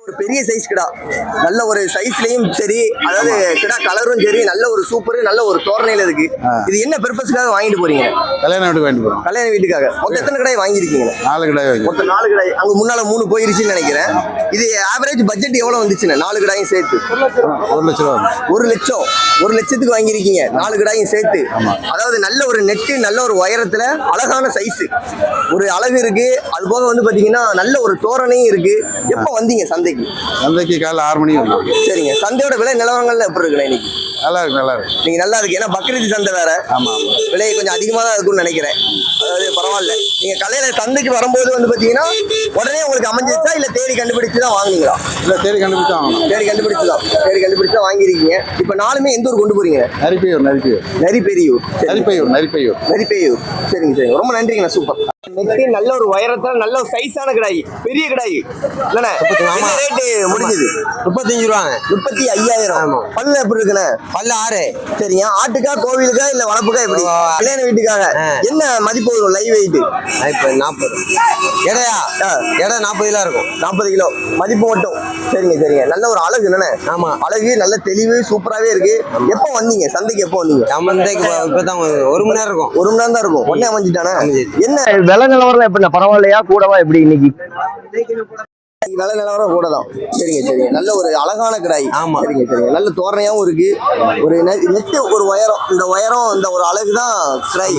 ஒரு பெரிய சைஸ் கிடா, நல்ல ஒரு சைஸ்லயும் சரி, அதாவது கிடா கலரும் சரி, நல்ல ஒரு சூப்பர், நல்ல ஒரு தோரணையில இருக்கு. இது என்ன பர்பஸ்க்காக வாங்கிட்டு போறீங்க? கல்யாண வீட்டுக்கு வாங்கிட்டு போறோம். கல்யாண வீட்டுக்காக. மொத்தம் எத்தனை கடாய் வாங்கியிருக்கீங்க? 4 கடாய் வாங்கி. மொத்தம் 4 கடாய். அங்க முன்னால 3 போயிருச்சுன்னு நினைக்கிறேன். இது ஆவரேஜ் பட்ஜெட் எவ்வளவு வந்துச்சுன்னு 4 கடாயும் சேர்த்து? 1 லட்சம் ரூபா. 1 லட்சம். 1 லட்சத்துக்கு வாங்கியிருக்கீங்க 4 கடாயும் சேர்த்து. அதாவது நல்ல ஒரு நெட்டு, நல்ல ஒரு உயரத்துல அழகான சைஸ், ஒரு அழகு இருக்கு. அது போக வந்து பாத்தீங்கன்னா நல்ல ஒரு தோரணையும் இருக்கு. எப்ப வந்தீங்க சந்தைக்கு? சந்தைக்கு காலைல 6 மணிக்கு வந்தோம். சரிங்க. சந்தையோட விலை நிலவரங்கள்ல எப்படி இருக்குண்ணா இன்னைக்கு? நல்லா இருக்கு, நல்லா இருக்கு. நீங்க நல்லா இருக்கு. ஏன்னா பக்ரீத் சந்தை வேற. ஆமா, விலை கொஞ்சம் அதிகமா தான் இருக்கும்னு நினைக்கிறேன். அதாவது பரவாயில்ல. நீங்க கலையில சந்தைக்கு வரும்போது வந்து பாத்தீங்கன்னா உடனே உங்களுக்கு அமைஞ்சிச்சா இல்ல தேடி கண்டுபிடிச்சு தான் வாங்குனீங்களா? இல்ல, தேடி கண்டுபிடிச்சா வாங்கணும். தேடி கண்டுபிடிச்சு தான் வாங்கிருக்கீங்க. இப்ப நாலுமே எந்த ஊர் கொண்டு போறீங்க? நரிப்பையூர். நரிப்பெரியூர். நரிப்பையூர். சரிங்க. ரொம்ப நன்றிங்கண்ணா. சூப்பர். நெட்டி நல்ல ஒரு உயரத்துல நல்ல ஒரு சைஸான கிடாய், பெரிய கிடாய் இல்லண்ணே. என்ன ரேட்டு முடிஞ்சது? 35 ரூபாங்க. 35,000. பல்லு எப்படி இருக்குண்ணே? பல்லு 6. சரிங்க. ஆட்டுக்கா, கோவிலுக்கா இல்ல வளர்ப்புக்கா எப்படி? கல்யாண வீட்டுக்காக. என்ன மதிப்பு வரும் லைவ் வெயிட்? இப்ப 40. எடையா? எடை 40 கிலோ இருக்கும். 40 கிலோ மதிப்பு மட்டும். சரிங்க. நல்ல ஒரு அழகு என்னண்ணே. ஆமா, அழகு நல்ல தெளிவு சூப்பராகவே இருக்கு. எப்போ வந்தீங்க சந்தைக்கு? எப்போ வந்தீங்க? இப்பதான் 1 மணி நேரம் இருக்கும். 1 மணி நேரம் தான் இருக்கும். உடனே அமைஞ்சிட்டானே. அமைஞ்சிருச்சு. என்ன விலை நிலவரம் எப்படின்னா பரவாயில்லையா, கூடவா எப்படி இன்னைக்கு? விலை நிலவரம் கூட தான். சரிங்க. நல்ல ஒரு அழகான கிடாய். ஆமா. சரிங்க. நல்ல தோரணையாவும் இருக்கு. ஒரு நெட்டு, ஒரு உயரம், இந்த உயரம், இந்த ஒரு அழகு தான் கிடாய்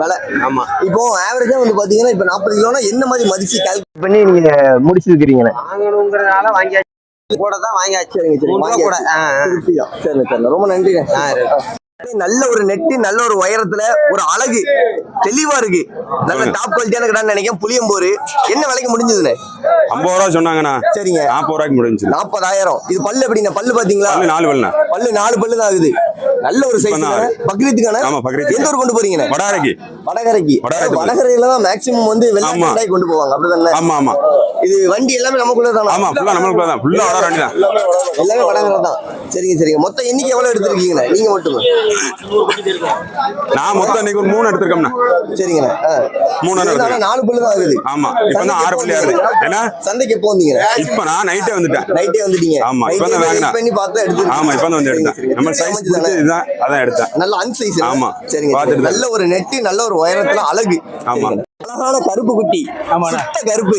விலை. ஆமா. இப்போ ஆவரேஜா வந்து பாத்தீங்கன்னா இப்ப 40 கிலோனா என்ன மாதிரி மதிச்சு கால்குலேட் பண்ணி நீங்க முடிச்சிருக்கீங்க? வாங்கணுங்கிறதுனால வாங்கியாச்சு. கூட தான் வாங்கியாச்சு. சரிங்க. கூட. சரி. ரொம்ப நன்றி. நல்ல ஒரு நெட்டு, நல்ல ஒரு உயரத்துல ஒரு அழகு தெளிவா இருக்கு. நல்ல டாப் குவாலிட்டியான கிடான்னு நினைக்கிறேன். புளியம்போரு என்ன விலைக்கு முடிஞ்சதுண்ணே? 50 ரூபா சொன்னாங்கண்ணா. சரிங்க. 40 ரூபாய்க்கு முடிஞ்சு. 40,000. இது பல்லு எப்படின்னா? பல்லு பாத்தீங்களா? 4 பல்லுண்ணா. பல்லு 4 பல்லு தான் ஆகுது. நல்ல ஒரு சைஸ். பக்ரீத்துக்கான? ஆமா, பக்ரீத். எந்த ஊர் கொண்டு போறீங்க? வடகரைக்கு. வடகரையில தான் மேக்ஸிமம் வந்து வெள்ளாட்டாய் கொண்டு போவாங்க. அப்படிதானே? ஆமா. இது வண்டி எல்லாமே நமக்குள்ள தானா? ஆமா, ஃபுல்லா நமக்குள்ள தான். ஃபுல்லா வட வண்டி தான். எல்லாமே வடகரை தான். சரிங்க. மொத்தம் எண்ணிக்கை எவ்வளவு எடுத்திருக்கீங்க நீங்க மட்டும்? நான் மொத்தம் இன்னைக்கு ஒரு 3 எடுத்திருக்கோம்ண்ணா. சரிங்கண்ணா. 3 எடுத்திருக்கேன். 4 பல்லு தான் ஆகுது. ஆமா, இப்பதான் 6 பல்லு ஆகுது. ஏன்னா சந்தைக்கு எப்போ வந்தீங்க? இப்ப நான் நைட்டே வந்துட்டீங்க. ஆமா, இப்பதான் வாங்கினேன். பண்ணி பார்த்தா எடுத்து. ஆமா, இப்பதான் வந்து எடுத்தேன். நம்ம சைஸ் இதுதான், அதான் எடுத்தேன். நல்ல அன்சைஸ். ஆமா. சரிங்க. நல்ல ஒரு நெட்டு, நல்ல ஒரு உயரத்துல அழகு. ஆமா. அழகான கருப்பு குட்டி, சுத்த கருப்பு.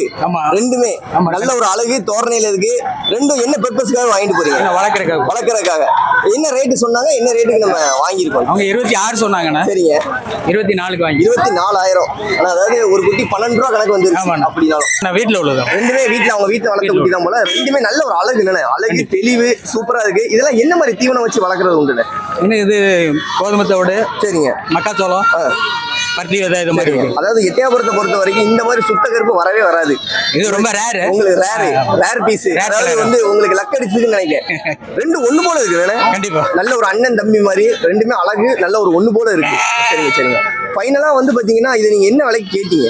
ரெண்டுமே நல்ல ஒரு அழகு தோரணையில இருக்கு. ரெண்டும் என்ன பர்பஸ்க்காக வாங்கிட்டு போறீங்க? வளர்க்கறதுக்காக. என்ன ரேட்டு சொன்னாங்க? என்ன ரேட்டுக்கு நம்ம வாங்கியிருக்கோம்? அவங்க 26 சொன்னாங்கண்ணா. சரிங்க. 24க்கு வாங்கி. 24,000. அதாவது ஒரு குட்டி 12 ரூபா கணக்கு வந்துருச்சு. அப்படினாலும் நான் வீட்டுல உள்ளது ரெண்டுமே அவங்க வீட்டுல வளர்த்த குட்டி தான் போல. ரெண்டுமே நல்ல ஒரு அழகு. என்னென்ன அழகு, தெளிவு சூப்பரா இருக்கு. இதெல்லாம் என்ன மாதிரி தீவனம் வச்சு வளர்க்கறது உண்டு? இன்னும் இது கோதுமை தவிடு. சரிங்க. மக்காச்சோளம், பருத்தி விதை, இது மாதிரி. அதாவது எட்டயபுரத்தை பொறுத்த வரைக்கும் இந்த மாதிரி சுத்த கருப்பு வரவே வராது. இது ரொம்ப ரேர். உங்களுக்கு ரேர் பீஸ். அதாவது வந்து உங்களுக்கு லக் அடிச்சதுன்னு நினைக்கிறேன். ரெண்டு ஒண்ணு போல இருக்கு. கண்டிப்பா நல்ல ஒரு அண்ணன் தம்பி மாதிரி ரெண்டுமே அழகு, நல்ல ஒரு ஒண்ணு போல இருக்கு. சரிங்க. ஃபைனலா வந்து பாத்தீங்கன்னா இது நீங்க என்ன விலைக்கு கேட்டீங்க?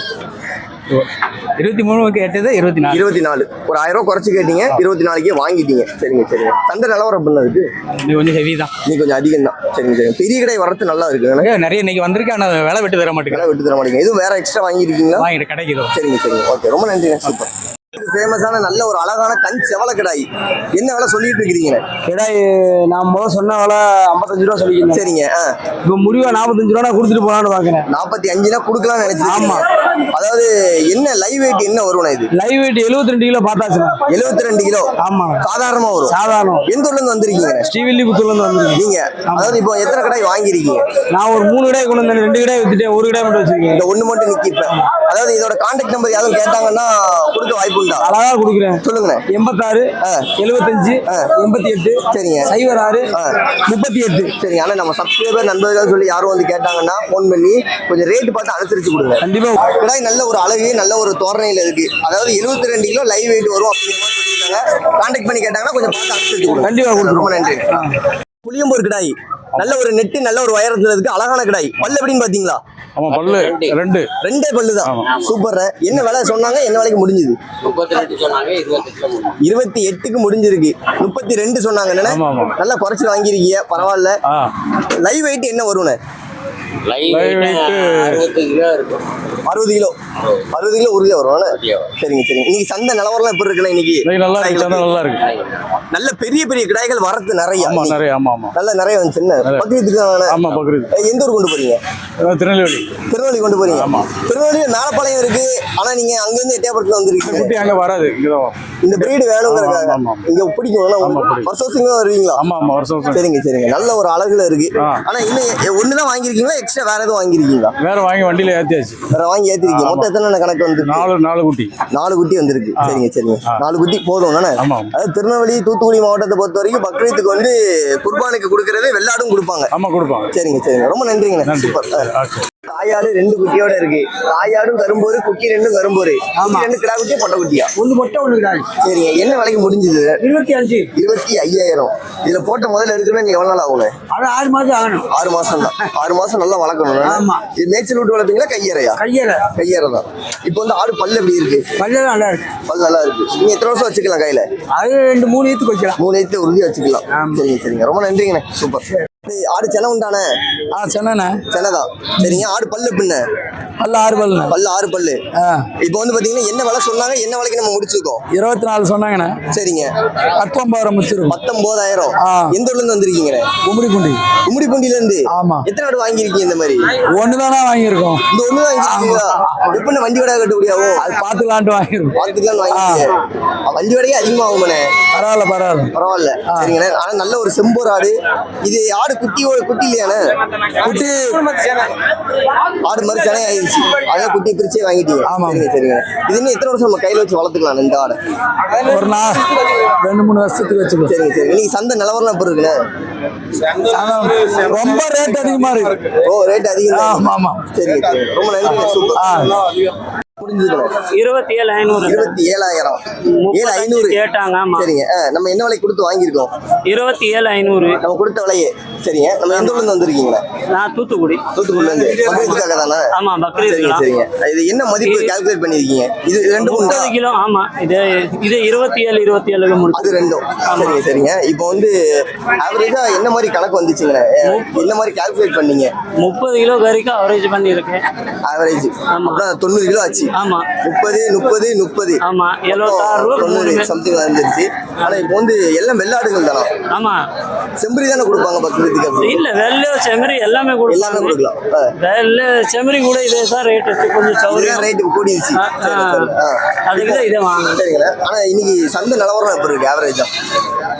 23 கேட்டது 24. ஒரு 1000 ரூபாய் குறைச்சு கேட்டீங்க. 24க்கே வாங்கிட்டீங்க. சரிங்க. சந்தை நிலவரம் பண்ணதுக்கு இது கொஞ்சம் ஹெவி தான். நீ கொஞ்சம் அதிகம் தான். சரிங்க. பெரிய கடை வரது நல்லா இருக்கு. நிறைய இன்னைக்கு வந்திருக்கு. ஆனா விலை விட்டு தர மாட்டேங்க. எதுவும் வேற எக்ஸ்ட்ரா வாங்கிருக்கீங்களா? வாங்கிட்டு கிடைக்குது. சரிங்க. ஓகே, ரொம்ப நன்றி. சூப்பர். ஃபேமஸான நல்ல ஒரு அழகான கண் செவல கிடாய். என்ன விலை சொல்லிட்டு இருக்கீங்க? கிடாய் நான் முதல் சொன்ன விலை 55 ரூபா சொல்லிக்கிறேன். சரிங்க. இப்போ முடிவா 45 ரூபா கொடுத்துட்டு போலான்னு பாக்குறேன். 45னா கொடுக்கலாம்னு நினைச்சேன். ஆமா. அதாவது என்ன லைவ் வெயிட் என்ன வரும்னா? இது லைவ் வெயிட் 72 கிலோ பார்த்தாச்சுண்ணா. 72 கிலோ. ஆமா, சாதாரணமா வரும். சாதாரணம். எந்த ஊர்ல இருந்து வந்திருக்கீங்க? ஸ்ரீவில்லிபுத்தூர்ல இருந்து வந்திருக்கீங்க. நீங்க அதாவது இப்போ எத்தனை கடாய் வாங்கிருக்கீங்க? நான் ஒரு 3 கடாய் கொண்டு வந்தேன். 2 கடாய் வித்துட்டேன். 1 கடாய் மட்டும் வச்சிருக்கேன். இந்த ஒண்ணு மட்டும் நிக்கி. இப்ப அதாவது இதோட கான்டாக்ட் நம்பர் யாரும் கேட்டாங்கன்னா கொடுக்க வாய்ப்பு உண்டா? அழகா கொடுக்குறேன். சொல்லுங்க. 86 75 88. சரிங்க. 06 38. சரி. ஆனா நம்ம சப்ஸ்கிரைபர் நண்பர்கள் சொல்லி யாரும் வந்து கேட்டாங்கன்னா போன் பண்ணி கொஞ்சம் ரேட் பார்த்து அனுசரிச்சு கொடுங்க. கண்டிப்பா. கிடாய் நல்ல ஒரு அழகு, நல்ல ஒரு தோரணையில இருக்கு. அதாவது 72 கிலோ லைவ் வெயிட் வரும் அப்படிங்கிற மாதிரி சொல்லியிருக்காங்க. கான்டாக்ட் பண்ணி கேட்டாங்கன்னா கொஞ்சம் பார்த்து அனுசரிச்சு கொடுங்க. கண்டிப்பா கொடுங்க. ரொம்ப நன்றி. புளியம்போர் கிடாய் நல்ல ஒரு நெட்டு, நல்ல ஒரு உயரத்துல இருக்கு. அழகான கிடாய். பல்லு எப்படின்னு பாத்தீங்களா? ஆமா, பல்லு 2. ரெண்டே பல்லு தான். சூப்பர். என்ன விலை சொன்னாங்க? என்ன விலைக்கு முடிஞ்சது? 28க்கு முடிஞ்சிருக்கு. 32 சொன்னாங்க. நல்லா குறைச்சு வாங்கிருக்கீங்க. பரவாயில்ல. லைவ் வெயிட் என்ன வரும்னு? லைவ் Live weight 60 கிலோ இருக்கும். 60 கிலோ 60 கிலோ உறுதியா வரும் உறுதியா வரும். சரிங்க சரிங்க. இன்னைக்கு சந்தை நிலவரம் எப்படி இருக்குண்ணா இன்னைக்கு? நல்லா இருக்கு சந்தை நல்லா இருக்கு. நல்ல பெரிய பெரிய கிடாய்கள் வரத்து நிறைய. ஆமா நிறைய ஆமா ஆமா நல்ல நிறைய வந்துச்சு. என்ன பக்ரீத்துக்கு ஆமா பக்ரீத். எந்த ஊர் கொண்டு போறீங்க? திருநெல்வேலி திருநெல்வேலி கொண்டு போறீங்க. ஆமா. திருநெல்வேலி மேலப்பாளையம் இருக்கு. ஆனா நீங்க அங்க இருந்து எட்டயபுரத்துல வந்திருக்கீங்க. குட்டி அங்க வராது இங்கதான். இந்த பிரீடு வேணுங்கிறதுக்காக ஆமா, ஆமா. இங்க பிடிக்கும். ஆமா, பிடிக்கும். வருஷம் வருவீங்களா? ஆமா ஆமா வருஷம் வருஷம். சரிங்க சரிங்க. நல்ல ஒரு அழகுல இருக்கு. ஆ. ஆனா இன்னும் ஒண்ணுதான் வாங்கிருக்கீங்களா? எக்ஸ்ட்ரா வேற எதுவும் வாங்கிருக்கீங்களா? வேற வாங்கி வண்டியில ஏத்தியாச்சு. வேற வாங்கி ஏத்திருக்கீங்க. மொத்தம் எத்தனை கணக்கு வந்து? நாலு குட்டி. 4 குட்டி வந்திருக்கு. சரிங்க சரிங்க. 4 குட்டி போதும் தானே? ஆமா. அதாவது திருநெல்வேலி தூத்துக்குடி மாவட்டத்தை பொறுத்த வரைக்கும் பக்ரீத்துக்கு வந்து குர்பானுக்கு கொடுக்கறது வெள்ளாடும் கொடுப்பாங்க. ஆமா கொடுப்பாங்க. சரிங்க சரிங்க. ரொம்ப நன்றிங்கண்ணே. நன்றி. சூப்பர். தாயாடு 2 குட்டியோட இருக்கு. தாயாடும் கரும்போரு, குட்டி 2 கரும்போரு. ஆமா. 2 கிடா குட்டியா பொட்டை குட்டியா? ஒன்று மட்டும் ஒன்று கிடாய். சரிங்க. என்ன விலைக்கு முடிஞ்சது? 25. 25,000. இதுல போட்ட முதல்ல எடுக்கணும். எவ்வளவு நாள் ஆகுங்க? அது 6 மாதம் ஆகணும். 6 மாசம் தான். 6 மாசம் நல்லா வளர்க்கணும். ஆமா. இது மேய்ச்சல் விட்டு வளர்ப்பீங்களா கையறையா? கையற கையறை தான். இப்போ வந்து ஆடு பல்லு எப்படி இருக்கு? பல்லெல்லாம் நல்லா இருக்கு. பல்லு நல்லா இருக்கு. நீங்க எத்தனை வருஷம் வச்சுக்கலாம் கையில? அது 2-3 ஈத்துக்கு வைக்கலாம். 3 ஐத்து உறுதியா வச்சுக்கலாம். ஆமா. சரிங்க சரிங்க. ரொம்ப நன்றிங்கண்ணே. சூப்பர். ஆடு சென உண்டானே? சென்னண்ணே செனதான். சரிங்க. ஆடு பல்லு பின்ன? பல்லு 6 பல்லுண்ணே. பல்லு 6 பல்லு. இப்போ வந்து பாத்தீங்கன்னா என்ன விலை சொன்னாங்க? என்ன விலைக்கு நம்ம முடிச்சிருக்கோம்? 24 சொன்னாங்கண்ணே. சரிங்க. 19,000 முடிச்சிருக்கோம். 19,000. எந்த ஊர்ல இருந்து வந்திருக்கீங்க? கும்படிக்குண்டி. கும்மிடிப்பூண்டில இருந்து. ஆமா. எத்தனை ஆடு வாங்கியிருக்கீங்க இந்த மாதிரி? ஒன்று தானே வாங்கியிருக்கோம். இந்த ஒண்ணு வாங்கிருக்கீங்களா? எப்ப வண்டி வடை கட்டுப்படியாவோ? அது பார்த்துக்கலான்ட்டு வாங்கியிருக்கோம். பார்த்துக்கலாம் வாங்கிருக்கீங்க. வண்டி வடையே அதிகமாகுமானே? பரவாயில்ல. பரவாயில்ல. சரிங்கண்ணே. ஆனா நல்ல ஒரு செம்போர் ஆடு. இது ஆடு குட்டி இல்லையாண்ணே? குட்டி ஆடு மாதிரி சென்னை ஆயிடுச்சு. அதான் குட்டி பிரிச்சே வாங்கிட்டீங்க. ஆமா. சரிங்க சரிங்க. இது இன்னும் எத்தனை வருஷம் நம்ம கையில வச்சு வளர்த்துக்கலாம் இந்த ஆடை? ஒரு 2-3 வருஷத்துக்கு வச்சுக்கோ. சரிங்க சரி. இன்னைக்கு சந்தை நிலவரம் எப்படி இருக்குண்ணே? ரொம்ப ரேட் அதிகமா இருக்கு. ஓ ரேட் அதிகம் தான். ஆமா ஆமா. சரிங்க சரி. ரொம்ப நன்றி. சூப்பர். முடிஞ்சதுண்ணே. 27,500. 27,000. 7,500 கேட்டாங்க. ஆமா. சரிங்க. நம்ம என்ன விலை கொடுத்து வாங்கியிருக்கோம்? 27,500. நம்ம கொடுத்த விலையே. சரிங்க. நம்ம எந்த ஊர்ல இருந்து வந்திருக்கீங்களா? நான் தூத்துக்குடி. தூத்துக்குடில இருந்து. பக்ரீத்துக்காக தானே? ஆமா சரிங்க பக்ரீத். சரிங்க. இது என்ன மதிப்பு கால்குலேட் பண்ணிருக்கீங்க? இது 2 30 கிலோ. ஆமா இது 27 முடிச்சு. அது 2. சரிங்க சரிங்க. இப்போ வந்து ஆவரேஜா என்ன மாதிரி கணக்கு வந்துச்சுங்களே? என்ன மாதிரி கால்குலேட் பண்ணீங்க? 30 கிலோ வரைக்கும் அவரேஜ் பண்ணியிருக்கேன். ஆவரேஜ். ஆமா. அப்புறம் 90 கிலோ ஆச்சு. ஆமா 30. ஆமா 76 ரூபா 90 சம்திங் வந்துருச்சு. ஆனா இப்போ வந்து எல்லாம் வெள்ளாடுகள் தானா? ஆமா. செம்பரி தானே கொடுப்பாங்க பக்ரீத்துக்கு? அப்படி இல்ல வெள்ளை செமரி எல்லாமே எல்லாமே கொடுக்கலாம். வெள்ளை செமரி கூட இதே தான் ரேட் கொஞ்சம் சௌரியம். ரேட்டு கூடிருச்சு. அதுக்கு தான் இதை வாங்க. சரிங்க. ஆனா இன்னைக்கு சந்தை நிலவரம் எப்படி இருக்கு ஆவரேஜா?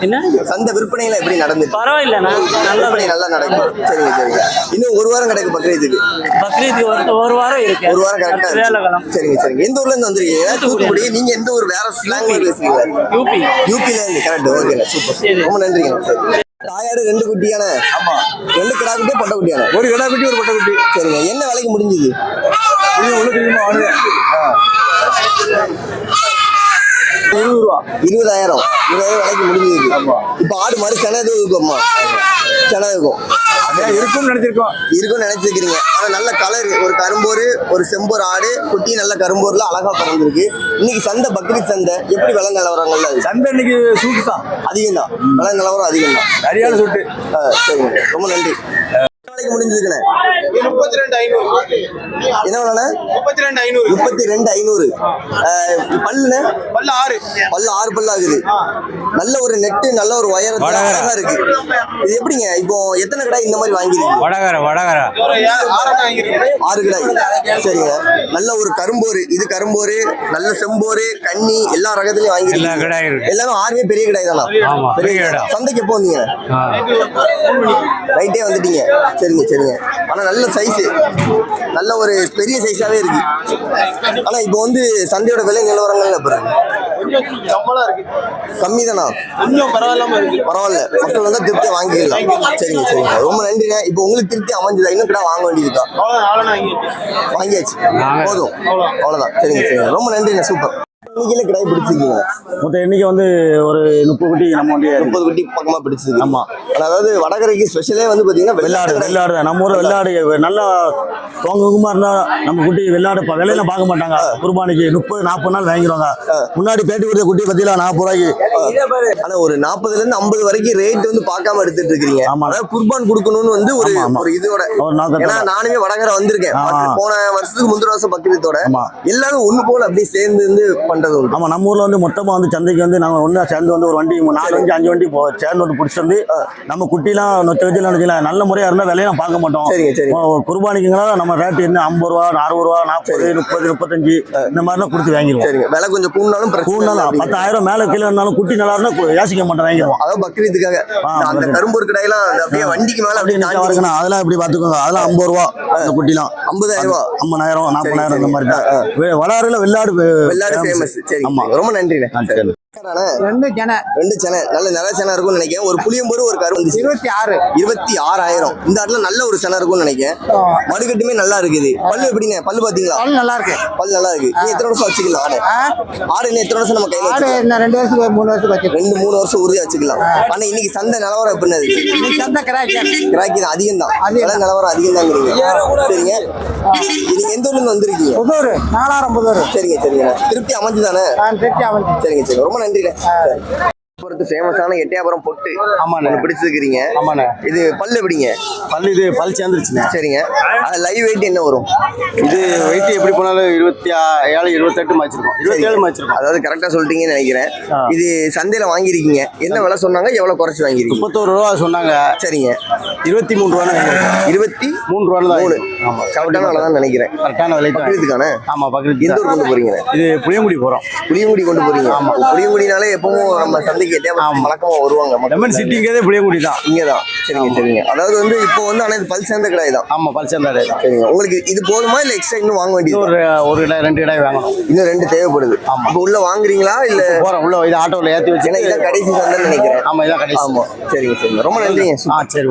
என்ன சந்தை விற்பனைலாம் எப்படி நடந்துச்சு? பரவாயில்லண்ணா நல்லா விற்பனை நல்லா நடக்கும். சரிங்க சரிங்க. இன்னும் 1 வாரம் கிடைக்கும் பக்ரீத்துக்கு. பக்ரீத்துக்கு ஒரு வாரம் இருக்கு. 1 வாரம் கரெக்டா அடுத்த வேலைக்காலம். சரிங்க சரிங்க. எந்த ஊர்ல இருந்து வந்திருக்கீங்க? தூத்துக்குடி. நீங்க எந்த ஊர்? வேற ஸ்லாங் பேசுறீங்களா? யூபி. யூபில இருந்து. கரெக்ட். ஓகேங்க. சூப்பர். சரி. ரொம்ப நன்றிங்க. சரி. தாயாடு 2 குட்டியானே? ஆமா. 2 கிடா குட்டியா பொட்டை குட்டியானே? ஒரு கிடா குட்டி ஒரு பொட்டை குட்டி. சரிங்க. என்ன விலைக்கு முடிஞ்சது? உள்ள தெரியுமா? 20 ரூபா. 20,000 விலைக்கு முடிஞ்சது. இப்போ ஆடு மாதிரி சென எதுவும் இருக்கும்மா? சென இருக்கும். இருக்கும்னு இருக்கும்னு நினைச்சிருக்கீங்க. ஆனா நல்ல கலர். ஒரு கரும்போரு, ஒரு செம்போர் ஆடு குட்டி நல்ல கரும்போர்ல அழகா பிறந்திருக்கு. இன்னைக்கு சந்தை பக்ரீத் சந்தை எப்படி விலை நிலவரங்கள்ல? சந்தை இன்னைக்கு சூட்டு தான். அதிகம் தான். விலை நிலவரம் அதிகம் தான். சரியான சூட்டு. சரிங்க. ரொம்ப நன்றி. முடிஞ்சிருக்கேன். 32,500. என்ன வேணா? 32,500. 32,500. பல்லுண்ணே? பல்லு 6. பல்லு 6 பல்லு ஆகுது. நல்ல ஒரு நெட்டு நல்ல ஒரு உயரத்துல அழகா இருக்கு. இது எப்படிங்க? இப்போ எத்தனை கிடாய் இந்த மாதிரி வாங்கிருக்கீங்க? வடகர 6 கிடாய். சரிங்க. நல்ல ஒரு கரும்போரு. இது கரும்போரு, நல்ல செம்போரு, கன்னி எல்லா ரகத்துலயும் வாங்கிருக்கீங்க. எல்லாமே 6 பெரிய கிடாய் தானா? பெரிய கிடாய். சந்தைக்கு எப்போ வந்தீங்க? ரைட்டே வந்துட்டீங்க. சரிங்க சரிங்க. ஆனா நல்ல சைஸ். நல்ல ஒரு பெரிய சைஸாவே இருக்கு. ஆனா இப்போ வந்து சந்தையோட விலை நிலவரங்கள் கம்மி தானா? பரவாயில்ல. மக்கள் வந்து திருப்தியா வாங்கிக்கலாம். சரிங்க சரிங்க. ரொம்ப நன்றிங்க. இப்போ உங்களுக்கு திருப்தி அமைஞ்சதா? இன்னும் கிட்ட வாங்க வேண்டியதுக்கா? வாங்கியாச்சு. போதும். அவ்வளவுதான். சரிங்க சரிங்க. ரொம்ப நன்றிங்க. சூப்பர். எண்ணிக்கையில கிடாய் பிடிச்சிருக்கீங்க? மொத்த எண்ணிக்கை வந்து ஒரு 30 குட்டி நம்ம வந்து 30 குட்டி பக்கமா பிடிச்சிருக்கு. ஆமா. அதாவது வடகரைக்கு ஸ்பெஷலே வந்து பாத்தீங்கன்னா வெள்ளாடு தான். நம்ம ஊர்ல வெள்ளாடு நல்லா தோங்குமா இருந்தா நம்ம குட்டி வெள்ளாடு விலையில பார்க்க மாட்டாங்க. குர்பானிக்கு 30-40 நாள் வாங்கிடுவாங்க. முன்னாடி பேட்டி கொடுத்த குட்டி பத்தியில 40 ரூபாய்க்கு. ஆனா ஒரு 40ல இருந்து 50 வரைக்கும் ரேட் வந்து பார்க்காம எடுத்துட்டு இருக்கீங்க. ஆமா. அதாவது குர்பான் கொடுக்கணும்னு வந்து ஒரு இதோட. ஏன்னா நானுமே வடகரை வந்திருக்கேன். போன வருஷத்துக்கு முந்தின வருஷம் பக்ரீத்தோட எல்லாரும் ஒண்ணு போல அப்படியே சேர்ந்து வந்து பண்றது உண்டு. ஆமா, நம்ம ஊர்ல வந்து மொத்தமா வந்து சந்தைக்கு வந்து நாங்க ஒண்ணா சேர்ந்து வந்து ஒரு வண்டி 4 வண்டி 5 வண்டி சேர்ந்து வந்து பிடிச்சிட்டு வந்து நம்ம குட்டிலாம் நொத்த வச்சு நினைச்சலாம் நல்ல முறையா இருந்தா விலையெல்லாம் பார்க்க மாட்டோம். குர்பானிக்குங்களா நம்ம ரேட் என்ன 50 ரூபா 60 ரூபா 40 30 35 இந்த மாதிரிலாம் கொடுத்து வாங்கிடுவோம். சரிங்க, விலை கொஞ்சம் கூடுனாலும் 10,000 மேல கீழே இருந்தாலும் குட்டி நல்லா இருந்தா யோசிக்க மாட்டோம் வாங்கிடுவோம். அதாவது பக்ரீத்துக்காக அந்த கரும்பூர் கடையெல்லாம் அப்படியே வண்டிக்கு மேல அப்படியே அதெல்லாம் இப்படி பாத்துக்கோங்க. அதெல்லாம் 50 ரூபா அந்த குட்டிலாம் 50,000 ரூபா 50,000 40,000 இந்த மாதிரி தான். வளாறுல வெள்ளாடு ஃபேமஸ். சரி, ரொம்ப நன்றிண்ணே. ரெண்டு சென்னை நல்ல சென இருக்கும்னு நினைக்கிறேன். ஒரு புளியம்பூர் ஒரு கரு 26,000. இந்த ஆட்டுல நல்ல ஒரு சென இருக்கும்னு நினைக்கிறேன். மடுக்கட்டுமே நல்லா இருக்குது. பல்லு எப்படிங்க? பல்லு பாத்தீங்களா? நல்லா இருக்கு. பல்லு நல்லா இருக்கு. நீ எத்தனை வருஷம் வச்சுக்கலாம் ஆடு இன்னும் எத்தனை வருஷம் நம்ம கையில இன்னும் 2 வருஷம் 3 வருஷம் வச்சு 2-3 வருஷம் உறுதியா வச்சுக்கலாம். ஆனா இன்னைக்கு சந்தை நிலவரம் எப்படின்னு இருக்கு? சந்தை கிராக்கி தான் அதிகம் தான். நிலவரம் அதிகம் தாங்கிறீங்க. சரிங்க, நீங்க எந்த ஊர்ல இருந்து வந்திருக்கீங்க? புதூர் 4 சரிங்க. திருப்தி அமைஞ்சுதானே? சரிங்க. ரொம்ப நன்றிண்ணே. ஃபேமஸான எட்டயபுரம் பொட்டு பிடிச்சிருக்கீங்க. இது பல்லு எப்படிங்க? பல் சேர்ந்துருச்சுங்க. சரிங்க, அது லைவ் வெயிட் என்ன வரும்? இது வெயிட் எப்படி போனாலும் 27 28 வச்சிருக்கோம். 27 வச்சிருக்கோம். அதாவது கரெக்டா சொல்லிட்டீங்கன்னு நினைக்கிறேன். இது சந்தையில வாங்கிருக்கீங்க. என்ன விலை சொன்னாங்க? எவ்வளவு குறைச்சு வாங்கிருக்கீங்க? 31 ரூபா சொன்னாங்க. சரிங்க, 23 ரூபா 23 ரூபா தான். ஆமா, கரெக்டான விலை தான் நினைக்கிறேன். கரெக்டான விலை தான். பக்ரீத்துக்கான? ஆமா, பக்ரீத். எந்த ஊர் கொண்டு போறீங்க? இது புளியங்குடி போறோம். புளியங்குடி கொண்டு போறீங்க? ஆமா, புளியங்குடினாலே எப்பவும் நம்ம சந்தைக்கு வழக்கமா வருவாங்க. சிட்டிங்கிறதே புளியங்குடி தான். இங்கதான். சரிங்க. அதாவது வந்து இப்போ வந்து ஆனா இது பல் சேர்ந்த கடை தான். ஆமா, பல் சேர்ந்த கடை தான். சரிங்க, உங்களுக்கு இது போதுமா இல்ல எக்ஸ்ட்ரா இன்னும் வாங்க வேண்டியது? ஒரு கடை 2 கடை வாங்கணும். இன்னும் 2 தேவைப்படுது. இப்போ உள்ள வாங்குறீங்களா இல்ல? போறோம் உள்ள. இது ஆட்டோல ஏத்தி வச்சு. இதான் கடைசி சந்தைன்னு நினைக்கிறேன். ஆமா, இதான் கடைசி. ஆமா, சரிங்க. ரொம்ப நன்றிங்க. சரி.